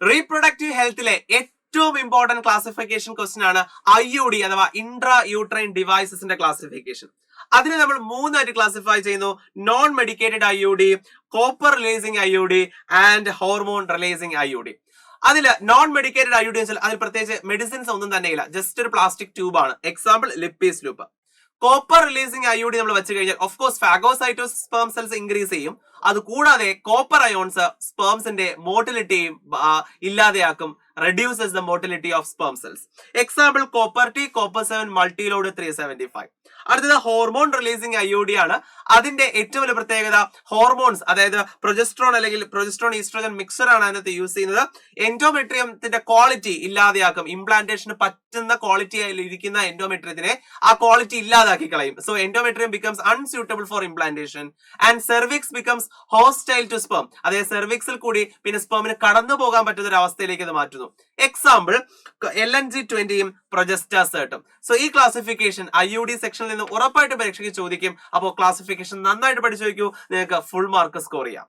Reproductive ഹെൽത്തിലെ ഏറ്റവും important classification question ആണ് IUD അഥവാ ഇൻട്രാ യൂട്രൈൻ ഡിവൈസസിന്റെ ക്ലാസിഫിക്കേഷൻ. അതിനെ നമ്മൾ മൂന്നായിട്ട് ക്ലാസിഫൈ ചെയ്യുന്നു: non medicated IUD, copper releasing IUD and hormone releasing IUD. അതില് നോൺ മെഡിക്കേറ്റഡ് IUD വെച്ചാൽ അതിൽ പ്രത്യേകിച്ച് മെഡിസിൻസ് ഒന്നും തന്നെയില്ല, ജസ്റ്റ് ഒരു പ്ലാസ്റ്റിക് ട്യൂബ് ആണ്. Example Lippes loop. Copper releasing IUD നമ്മൾ വെച്ച് കഴിഞ്ഞാൽ of course phagocytosis sperm cells increase ചെയ്യും. അത് കൂടാതെ കോപ്പർ അയോൺസ് സ്പേംസിന്റെ മോട്ടിലിറ്റിയും ഇല്ലാതെയാക്കും, reduces the motility of sperm cells. Example copper T, copper 7 multiload 375. അടുത്തത് ഹോർമോൺ റിലീസിംഗ് IUD ആണ്. അതിന്റെ ഏറ്റവും വലിയ പ്രത്യേകത ഹോർമോൺസ്, അതായത് പ്രൊജസ്ട്രോൺ അല്ലെങ്കിൽ പ്രൊജസ്ട്രോൺ ഈസ്ട്രോജൻ മിക്സർ ആണ് അതിനകത്ത് യൂസ് ചെയ്യുന്നത്. എൻഡോമെട്രിയത്തിന്റെ ക്വാളിറ്റി ഇല്ലാതെയാക്കും. ഇംപ്ലാന്റേഷന് പറ്റുന്ന ക്വാളിറ്റി ഇരിക്കുന്ന എൻഡോമെട്രിയത്തിനെ ആ ക്വാളിറ്റി ഇല്ലാതാക്കി കളയും. So endometrium becomes unsuitable for implantation and cervix becomes hostile to sperm. അതായത് സെർവിക്സിൽ കൂടി പിന്നെ സ്പെർമിന് കടന്നു പോകാൻ പറ്റുന്ന ഒരു അവസ്ഥയിലേക്ക് അത് മാറ്റുന്നു. എക്സാമ്പിൾ LNG-20യും പ്രൊജസ്റ്റാസേർട്ടും. സോ ഈ ക്ലാസിഫിക്കേഷൻ IUD സെക്ഷനിൽ നിന്ന് ഉറപ്പായിട്ട് പരീക്ഷയ്ക്ക് ചോദിക്കും. അപ്പോൾ ക്ലാസിഫിക്കേഷൻ നന്നായിട്ട് പഠിച്ചു വയ്ക്കൂ, നിങ്ങൾക്ക് ഫുൾ മാർക്ക് സ്കോർ ചെയ്യാം.